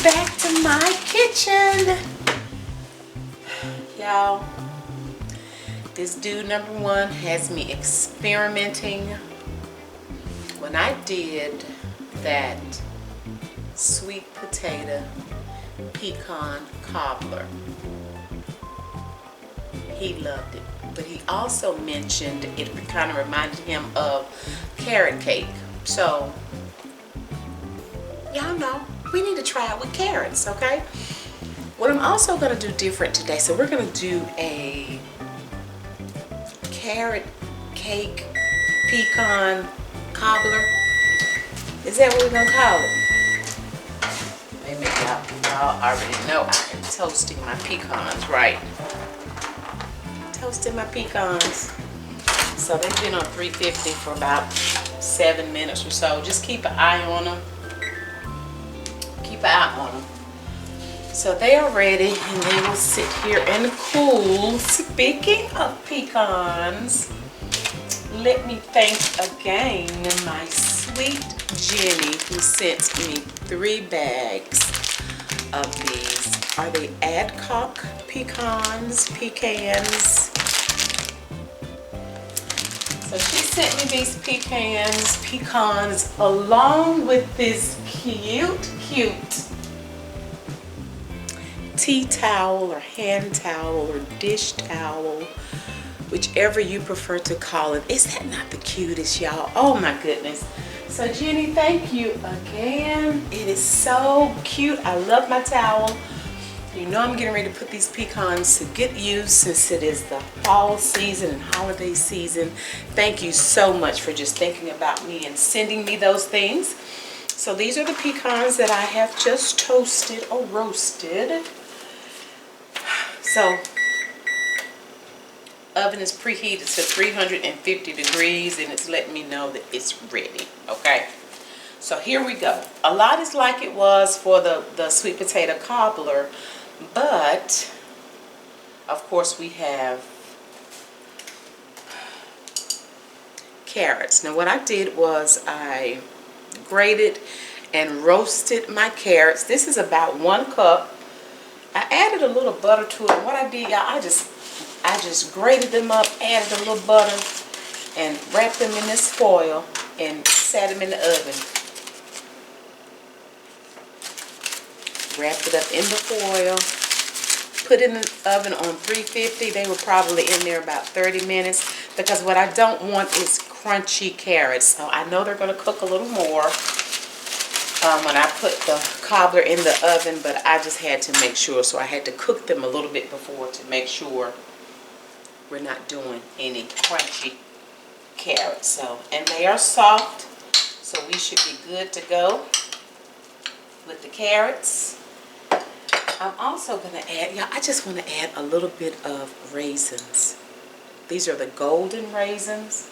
welcome back to my kitchen. Y'all, this dude number one has me experimenting. When I did that sweet potato pecan cobbler, he loved it. But he also mentioned it kind of reminded him of carrot cake. So, y'all know, we need to try it with carrots, okay? What I'm also going to do different today, so we're going to do a carrot cake pecan cobbler. Is that what we're going to call it? Maybe y'all already know I am toasting my pecans, right? Toasting my pecans. So they've been on 350 for about 7 minutes or so. Just keep an eye on them. Keep an eye on them. So they are ready and they will sit here and cool. Speaking of pecans, let me thank again my sweet Jenny who sent me 3 bags of these. Are they Adcock pecans? So she sent me these pecans along with this cute tea towel or hand towel or dish towel, whichever you prefer to call it. Is that not the cutest, y'all? Oh my goodness. So Jenny, thank you again. It is so cute. I love my towel. You know I'm getting ready to put these pecans to good use since it is the fall season and holiday season. Thank you so much for just thinking about me and sending me those things. So these are the pecans that I have just toasted or roasted. So oven is preheated to 350 degrees and it's letting me know that it's ready. Okay. So here we go. A lot is like it was for the sweet potato cobbler, but of course we have carrots. Now what I did was I grated and roasted my carrots. This is about 1 cup. I added a little butter to it. What I did, y'all, I just grated them up, added a little butter, and wrapped them in this foil and sat them in the oven. Wrapped it up in the foil, put in the oven on 350. They were probably in there about 30 minutes because what I don't want is crunchy carrots. So I know they're going to cook a little more when I put the cobbler in the oven, but I just had to make sure. So I had to cook them a little bit before to make sure we're not doing any crunchy carrots. So, and they are soft, so we should be good to go with the carrots. I'm also going to add, I just want to add a little bit of raisins. These are the golden raisins.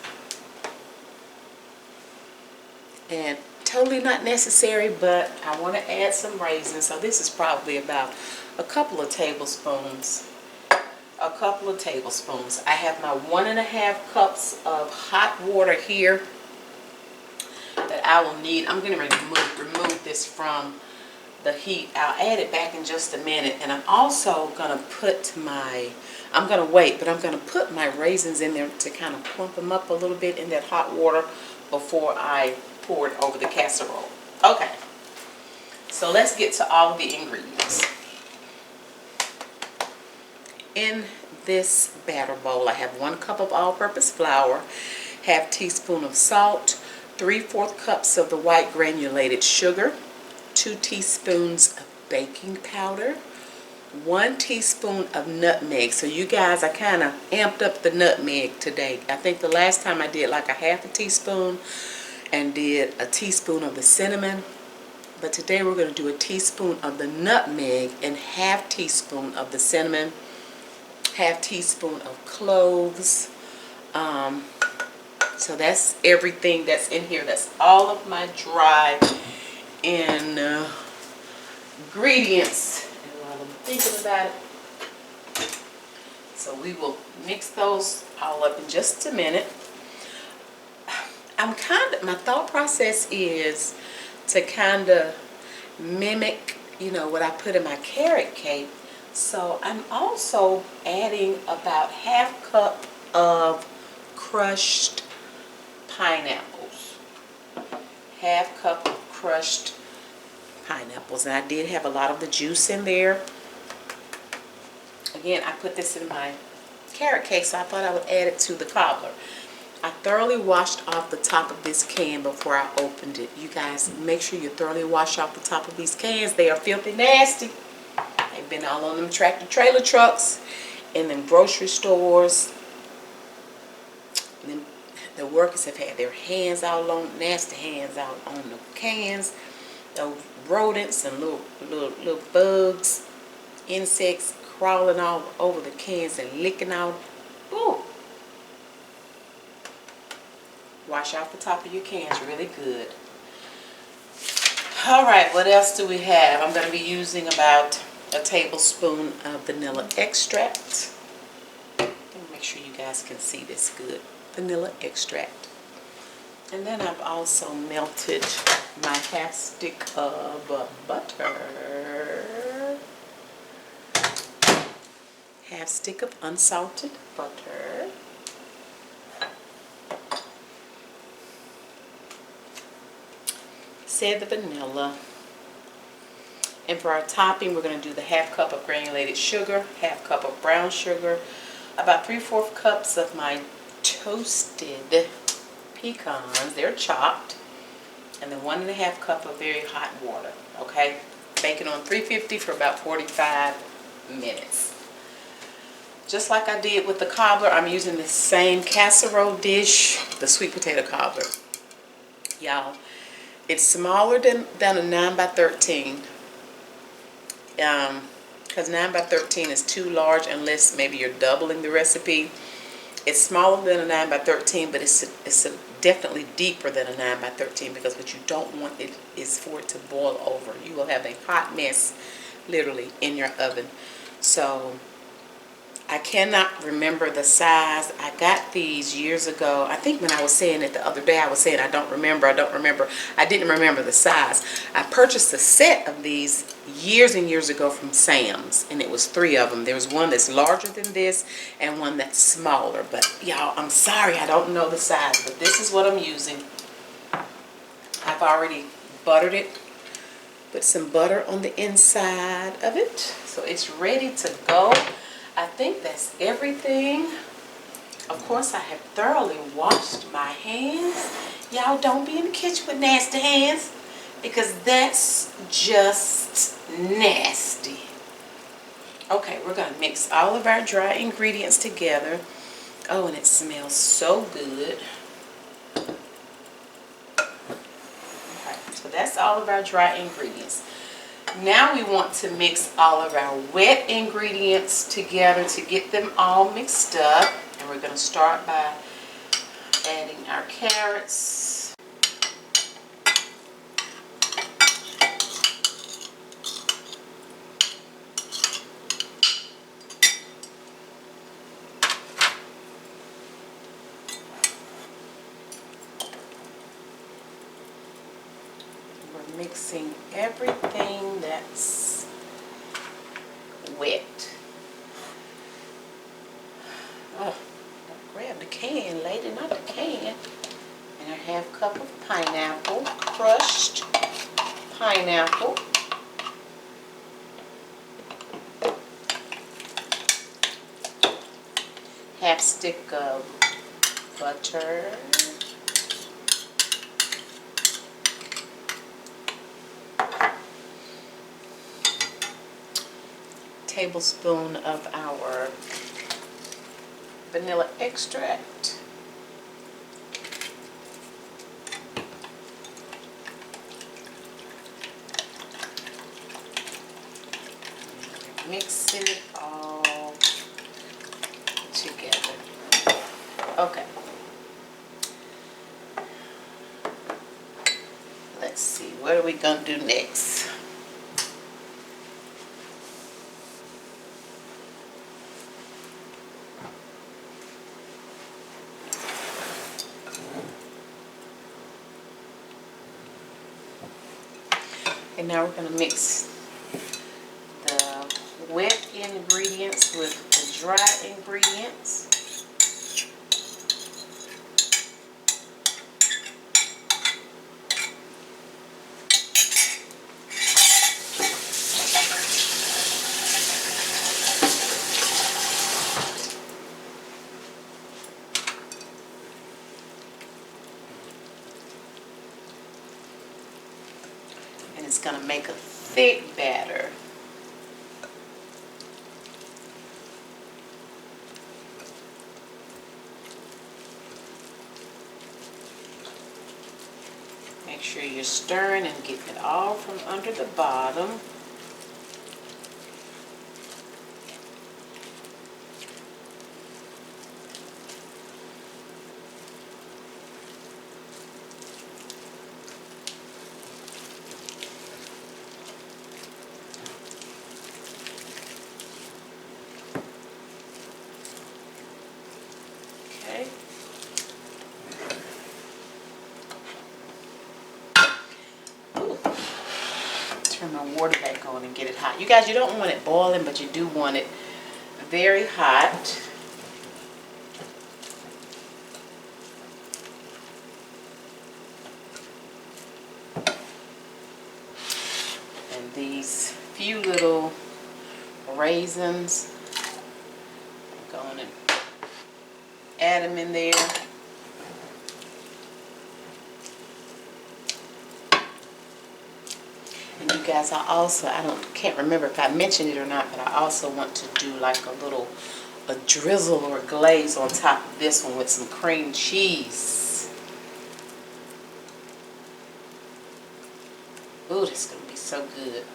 And totally not necessary, but I want to add some raisins. So this is probably about a couple of tablespoons. A couple of tablespoons. I have my 1.5 cups of hot water here that I will need. I'm going to remove this from the heat. I'll add it back in just a minute, and I'm also going to put my, I'm going to wait, but I'm going to put my raisins in there to kind of plump them up a little bit in that hot water before I pour it over the casserole. Okay, so let's get to all the ingredients. In this batter bowl, I have 1 cup of all-purpose flour, 1/2 teaspoon of salt, 3/4 cups of the white granulated sugar, 2 teaspoons of baking powder, 1 teaspoon of nutmeg. So you guys, I kind of amped up the nutmeg today. I think the last time I did like a 1/2 teaspoon and did a teaspoon of the cinnamon. But today we're going to do a teaspoon of the nutmeg and 1/2 teaspoon of the cinnamon, 1/2 teaspoon of cloves. So that's everything that's in here. That's all of my dry ingredients. And while I'm thinking about it, so we will mix those all up in just a minute. My thought process is to kind of mimic you know, what I put in my carrot cake. So I'm also adding about ½ cup of crushed pineapples. ½ cup of crushed pineapples. And I did have a lot of the juice in there. Again, I put this in my carrot cake, so I thought I would add it to the cobbler. I thoroughly washed off the top of this can before I opened it. You guys, make sure you thoroughly wash off the top of these cans. They are filthy nasty. They've been all on them tractor trailer trucks, in them grocery stores. And then the workers have had their hands out on, nasty hands out on the cans. Those rodents and little bugs, insects crawling all over the cans and licking out. Ooh. Wash off the top of your cans really good. Alright, what else do we have? I'm going to be using about a tablespoon of vanilla extract. Let me make sure you guys can see this good. Vanilla extract. And then I've also melted my ½ stick of butter. ½ stick of unsalted butter. Said the vanilla. And for our topping, we're going to do the ½ cup of granulated sugar, ½ cup of brown sugar, about 3/4 cups of my toasted pecans. They're chopped. And then 1½ cup of very hot water. Okay? Bake it on 350 for about 45 minutes. Just like I did with the cobbler, I'm using the same casserole dish, the sweet potato cobbler. Y'all, it's smaller than a 9x13. Because 9x13 is too large unless maybe you're doubling the recipe. It's smaller than a 9x13, but it's definitely deeper than a 9x13, because what you don't want is for it to boil over. You will have a hot mess literally in your oven. So I cannot remember the size. I got these years ago. I think when I was saying it the other day, I was saying I don't remember. I didn't remember the size. I purchased a set of these years and years ago from Sam's, and it was 3 of them. There was one that's larger than this and one that's smaller. But y'all, I'm sorry, I don't know the size, but this is what I'm using. I've already buttered it. Put some butter on the inside of it, so it's ready to go. I think that's everything. Of course, I have thoroughly washed my hands. Y'all, don't be in the kitchen with nasty hands, because that's just nasty. Okay, we're going to mix all of our dry ingredients together. Oh, and it smells so good. Okay, so that's all of our dry ingredients. Now we want to mix all of our wet ingredients together to get them all mixed up. And we're going to start by adding our carrots. We're mixing everything that's wet. Oh, grab the can, lady, not the can. And a ½ cup of pineapple, crushed pineapple. ½ stick of butter. Tablespoon of our vanilla extract. Mixing it all together. Okay. Let's see, what are we gonna do next? And now we're going to mix ingredients with the dry ingredients. And it's going to make a thick batter. Make sure you're stirring and getting it all from under the bottom. Okay. Turn my water back on and get it hot. You guys, you don't want it boiling, but you do want it very hot. And these few little raisins, I'm going to add them in there. And you guys, I can't remember if I mentioned it or not, but I also want to do like a drizzle or a glaze on top of this one with some cream cheese. Ooh, that's going to be so good.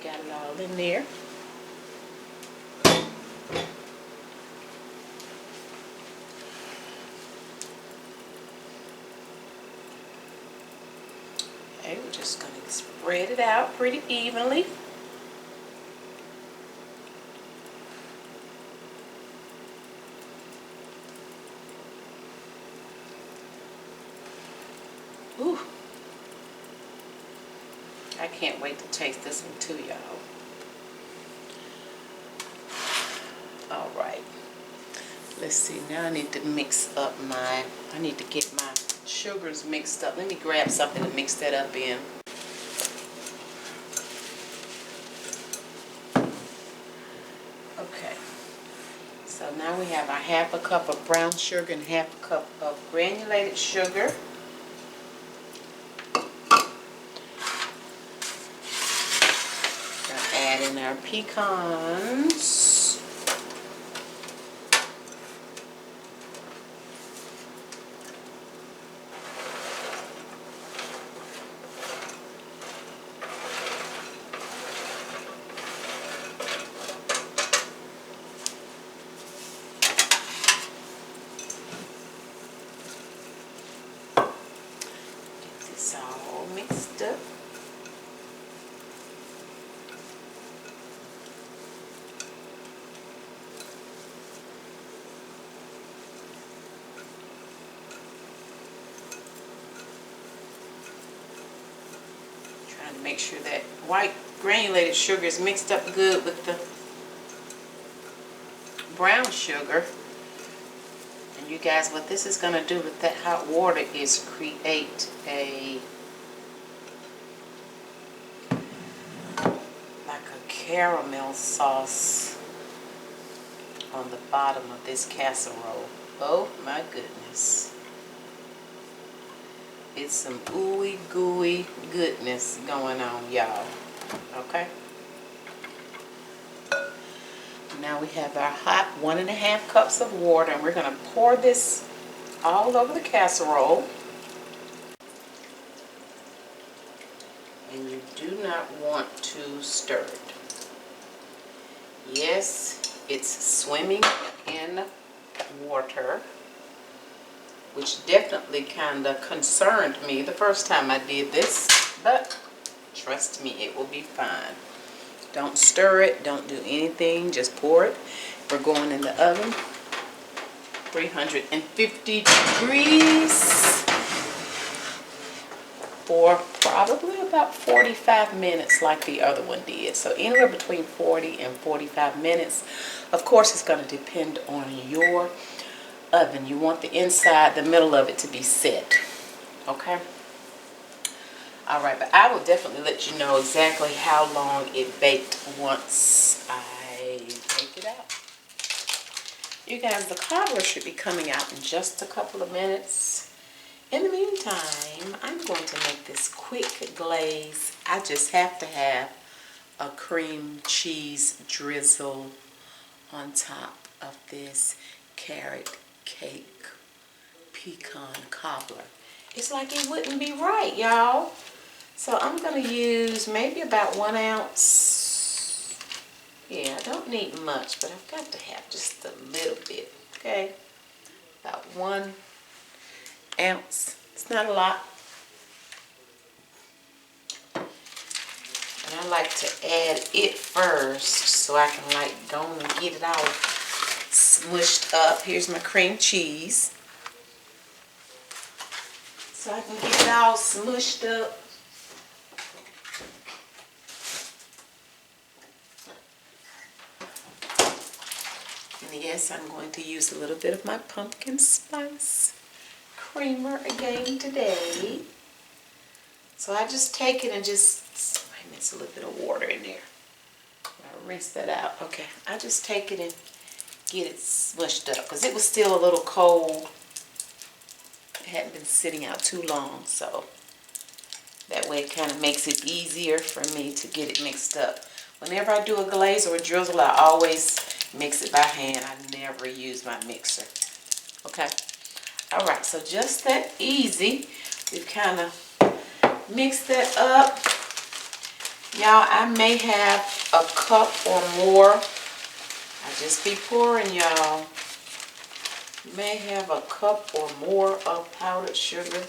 Got it all in there. Okay, we're just going to spread it out pretty evenly. Ooh. I can't wait to taste this one too, y'all. Alright. Let's see, now I need to mix up I need to get my sugars mixed up. Let me grab something to mix that up in. Okay. So now we have our half a cup of brown sugar and half a cup of granulated sugar. Add in our pecans. Get this all mixed up. Make sure that white granulated sugar is mixed up good with the brown sugar. And you guys, what this is going to do with that hot water is create like a caramel sauce on the bottom of this casserole. Oh my goodness. It's some ooey gooey goodness going on, y'all. Okay? Now we have our hot 1.5 cups of water, and we're going to pour this all over the casserole. And you do not want to stir it. Yes, it's swimming in water. which definitely kind of concerned me the first time I did this, but trust me, it will be fine. Don't stir it, don't do anything, just pour it. We're going in the oven, 350 degrees for probably about 45 minutes like the other one did. So anywhere between 40 and 45 minutes. Of course, it's going to depend on your oven. You want the inside, the middle of it to be set. Okay? Alright, but I will definitely let you know exactly how long it baked once I take it out. You guys, the cobbler should be coming out in just a couple of minutes. In the meantime, I'm going to make this quick glaze. I just have to have a cream cheese drizzle on top of this Carrot Cake Pecan Cobbler. It's like it wouldn't be right, y'all. So I'm going to use maybe about 1 ounce. Yeah, I don't need much, but I've got to have just a little bit, okay? About 1 ounce. It's not a lot. And I like to add it first so I can like go and get it all smushed up. Here's my cream cheese. So I can get it all smushed up. And yes, I'm going to use a little bit of my pumpkin spice creamer again today. So I just take it and just, I mix a little bit of water in there. I'll rinse that out. Okay, I just take it and get it smushed up because it was still a little cold. It hadn't been sitting out too long, so that way it kind of makes it easier for me to get it mixed up. Whenever I do a glaze or a drizzle, I always mix it by hand. I never use my mixer. Okay? Alright, so just that easy. We've kind of mixed that up. Y'all, I may have a cup or more. I just be pouring, y'all. May have a cup or more of powdered sugar.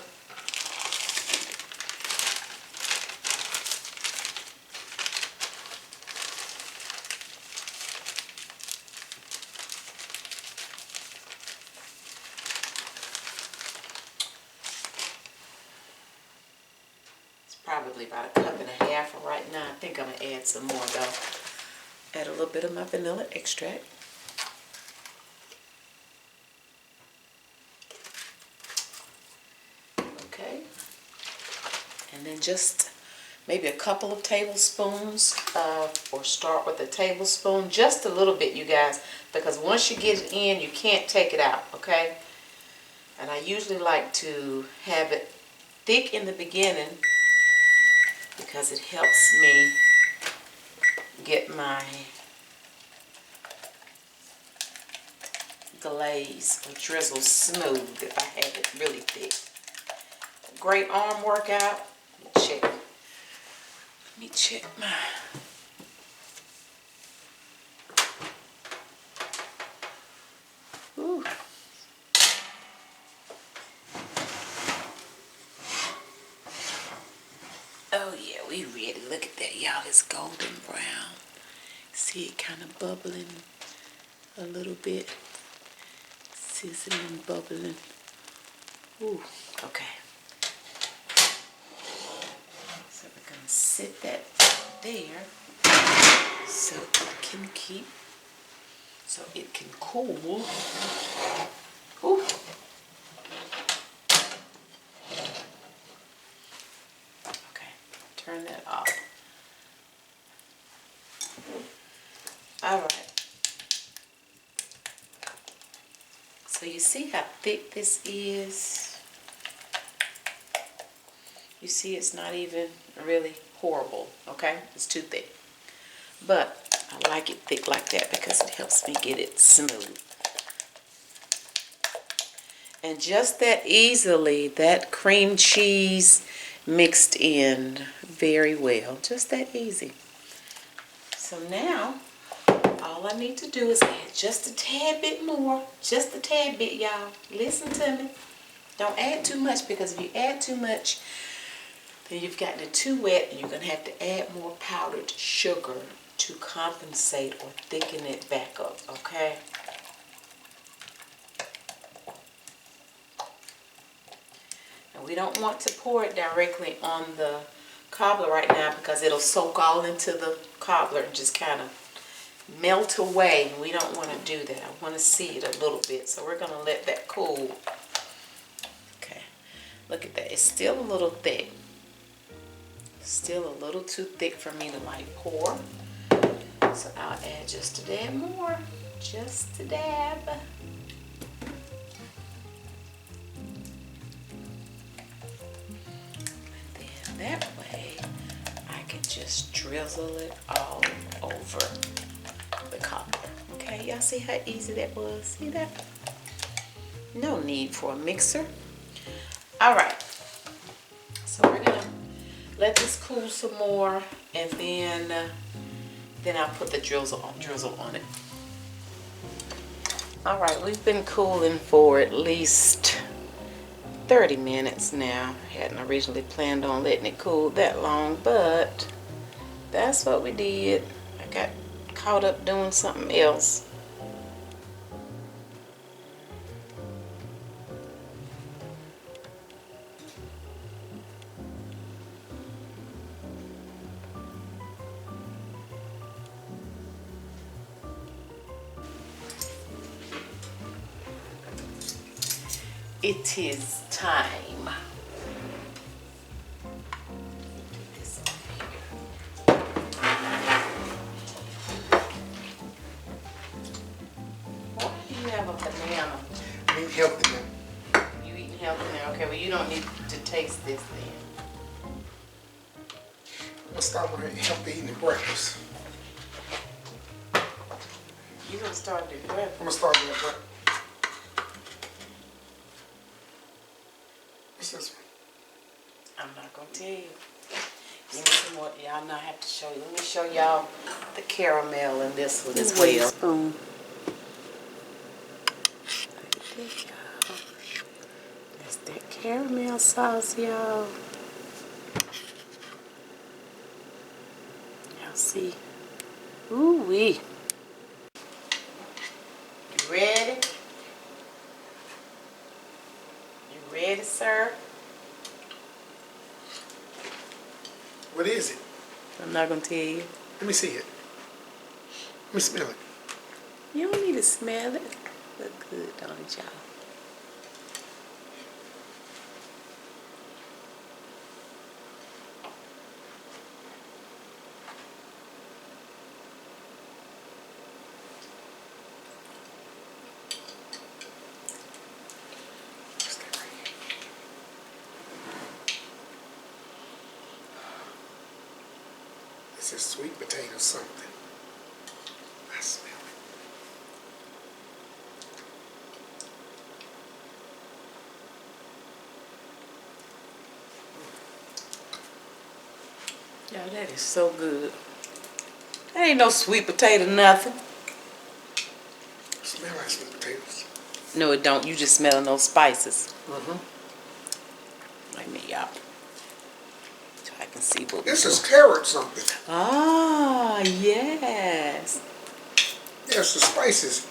Probably about a cup and a half for right now. I think I'm going to add some more though. Add a little bit of my vanilla extract. Okay. And then just maybe a couple of tablespoons, or start with a tablespoon. Just a little bit, you guys, because once you get it in, you can't take it out, okay? And I usually like to have it thick in the beginning, because it helps me get my glaze or drizzle smooth if I have it really thick. Great arm workout. Let me check my... Ooh. Oh yeah, we ready. Look at that, y'all. It's golden brown. See it kind of bubbling a little bit. Sizzling, bubbling. Ooh, okay. So we're going to sit that there so it can cool. Ooh. Turn that off. Alright. So you see how thick this is? You see it's not even really horrible, okay? It's too thick. But I like it thick like that because it helps me get it smooth. And just that easily, that cream cheese mixed in very well. Just that easy. So now, all I need to do is add just a tad bit more. Just a tad bit, y'all. Listen to me. Don't add too much, because if you add too much, then you've gotten it too wet and you're going to have to add more powdered sugar to compensate or thicken it back up, okay? And we don't want to pour it directly on the cobbler right now, because it'll soak all into the cobbler and just kind of melt away. We don't want to do that. I want to see it a little bit, so we're going to let that cool. Okay, look at that. It's still a little thick. Still a little too thick for me to like pour. So I'll add just a dab more. Just a dab. And then that way I can just drizzle it all over the cobbler. Okay, y'all see how easy that was? See that? No need for a mixer. All right. So we're gonna let this cool some more, and then I'll put the drizzle on it. All right, we've been cooling for at least 30 minutes now. Hadn't originally planned on letting it cool that long, but that's what we did. I got caught up doing something else. It is time. Put this on here. Why do you have a banana? I eat healthy now. You eating healthy now? Okay, well you don't need to taste this then. I'm gonna start with healthy eating breakfast. You gonna start the breakfast? I'm gonna start with breakfast. What's this one? I'm not gonna tell you. Give me some more. Y'all not have to show you. Let me show y'all the caramel in this one as well. Spoon. That's that caramel sauce, y'all. Y'all see? Ooh wee. You ready? You ready, sir? What is it? I'm not gonna tell you. Let me see it. Let me smell it. You don't need to smell it. Look good, don't it, y'all? What's that right here? This is sweet potato something. I smell it. Y'all, that is so good. That ain't no sweet potato nothing. It smells like sweet potatoes. No, it don't. You just smelling those spices. Mm-hmm. Like me, y'all. So I can see what This we is doing. carrot something. Ah, yes. Yes, the spices.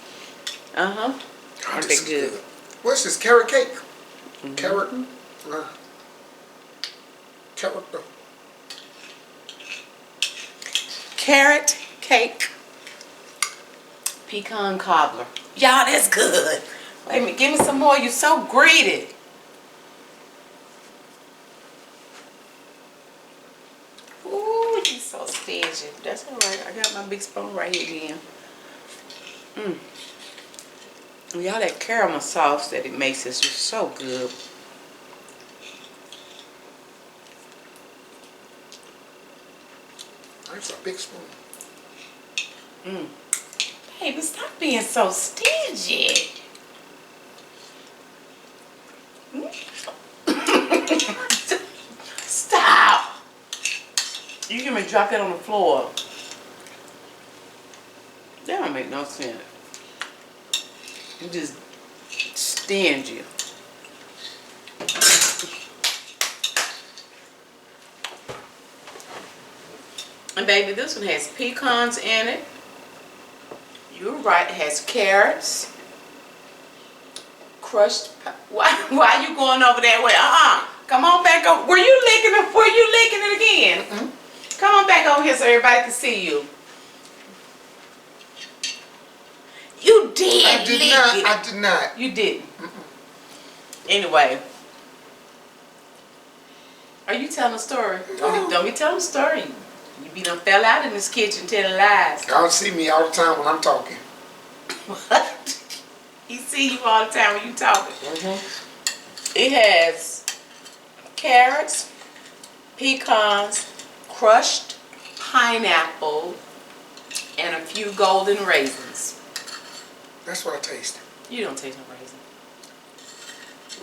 Uh-huh. Oh, Aren't this they is good? What's this? Carrot cake. Mhm. Carrot. Carrot. Carrot Cake Pecan Cobbler. Y'all, that's good. Wait a minute. Give me some more. You so greedy. Ooh, you so stingy. That's all right. I got my big spoon right here again. Y'all, that caramel sauce that it makes is just so good. That's a big spoon. Baby, stop being so stingy. Stop. You can drop that on the floor. That don't make no sense. You just stingy. And baby, this one has pecans in it. You're right, it has carrots. Crushed. Why are you going over that way? Come on back over. Were you licking it? Were you licking it again? Come on back over here so everybody can see you. You did. I did not. I did not. You didn't. Anyway. Are you telling a story? Don't be telling a story. You be done fell out in this kitchen telling lies. Y'all see me all the time when I'm talking. What? He see you all the time when you talking. It has carrots, pecans, crushed pineapple, and a few golden raisins. That's what I taste. You don't taste no raisin.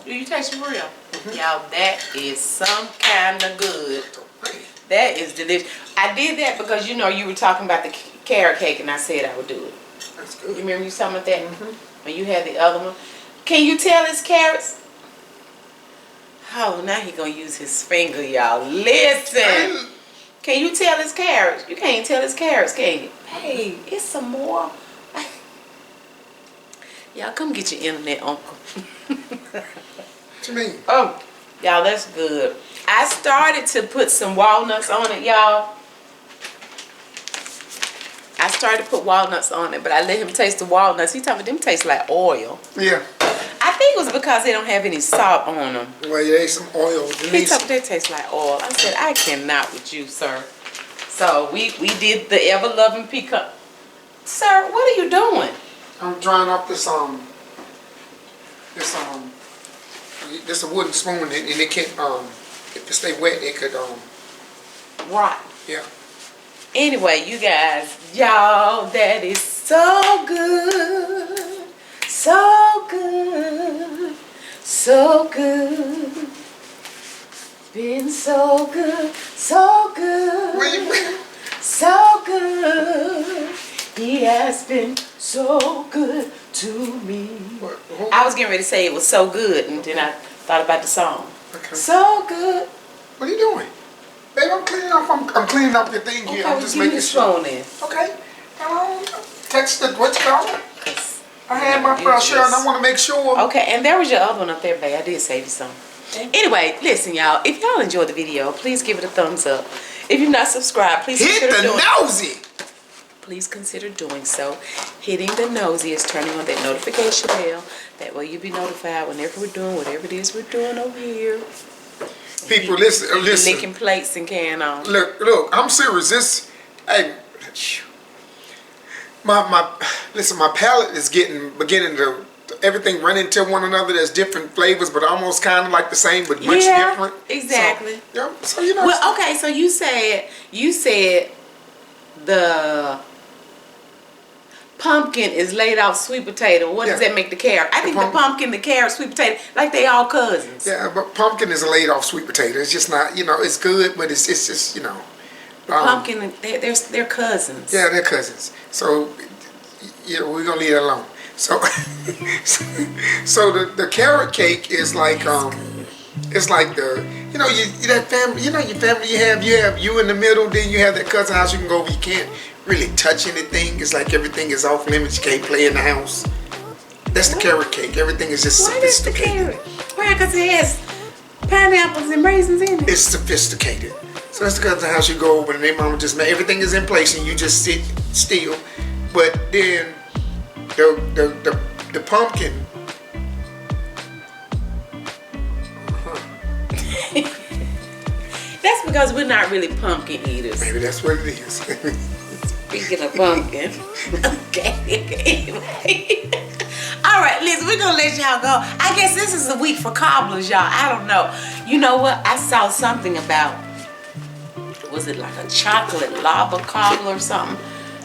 Do you taste it real? Y'all, that is some kind of good. That is delicious. I did that because you know you were talking about the carrot cake and I said I would do it. That's good. You remember you talking about that? When you had the other one. Can you tell it's carrots? Oh, now he gonna use his finger, y'all. Listen. Can you tell it's carrots? You can't tell it's carrots, can you? Hey, it's some more. Y'all come get your internet, uncle. What you mean? Oh, y'all, that's good. I started to put some walnuts on it, y'all. I started to put walnuts on it, but I let him taste the walnuts. He told me them taste like oil. Yeah. I think it was because they don't have any salt on them. Well, you ate some oil. He told me they taste like oil. I said, I cannot with you, sir. So we did the ever-loving pecan. Sir, what are you doing? I'm drying up this a wooden spoon and it can if it stay wet it could Rot. yeah. Anyway, you guys, y'all, that is so good. So good. So good. Been so good. So good. So good. He has been so good to me. What? I was getting ready to say it was so good, and then I thought about the song. Okay. So good. What are you doing? Babe, I'm cleaning up. I'm cleaning up your thing here. Okay, I'm just give me making the sure. spoon in. Okay. Text the what you call it? I had my brush here and I want to make sure. Okay, and there was your other one up there, babe. I did save you some. Anyway, listen, y'all. If y'all enjoyed the video, please give it a thumbs up. If you're not subscribed, please hit consider the nosy. Please consider doing so. Hitting the nosy is turning on that notification bell. That way you'll be notified whenever we're doing whatever it is we're doing over here. People, listen. Licking plates and can on. Look. I'm serious. This, hey, my palate is beginning to everything run into one another. There's different flavors, but almost kind of like the same, but much different. Exactly. So, yeah. So you know. Well, okay. So you said the pumpkin is laid off sweet potato. What does that make the carrot? I think the pumpkin, the carrot, sweet potato, like they all cousins. Yeah, but pumpkin is a laid off sweet potato. It's just not, it's good, but it's just, Pumpkin, they're cousins. Yeah, they're cousins. So, yeah, we're gonna leave it alone. So, so the carrot cake is like it's like the that family, your family you have you in the middle, then you have that cousin house you can go over. You can't really touch anything. It's like everything is off limits. You can't play in the house. That's the carrot cake. Everything is just sophisticated. Why is the carrot? Why? Because it has pineapples and raisins in it. It's sophisticated. So that's the cousin house you go over and their mama just made everything is in place and you just sit still. But then the pumpkin. That's because we're not really pumpkin eaters. Maybe that's what it is. Speaking of pumpkin. Okay. Anyway. All right, listen, we're going to let y'all go. I guess this is a week for cobblers, y'all. I don't know. You know what? I saw something about, was it like a chocolate lava cobbler or something?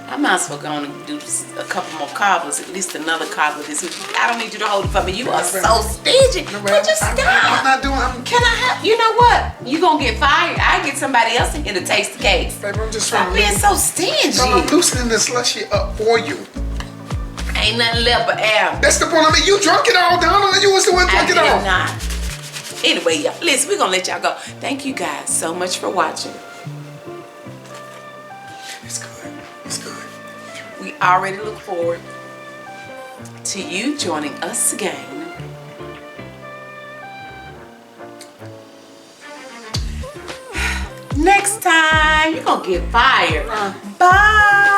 I might as well go on and do a couple more cobblers, at least another cobbler this week. I don't need you to hold it for me. You are so stingy. But just stop. I'm not doing. Can I have? You know what? You gonna get fired. I get somebody else in here to taste the cakes. Baby, I'm just Stop being so stingy. So I'm loosening the slushy up for you. Ain't nothing left but air. That's the point. I mean, you drunk it all down, and you was the one drunk it all. I did not. Anyway, y'all, listen, we're gonna let y'all go. Thank you guys so much for watching. It's good. It's good. We already look forward to you joining us again next time. You're gonna get fired. Bye.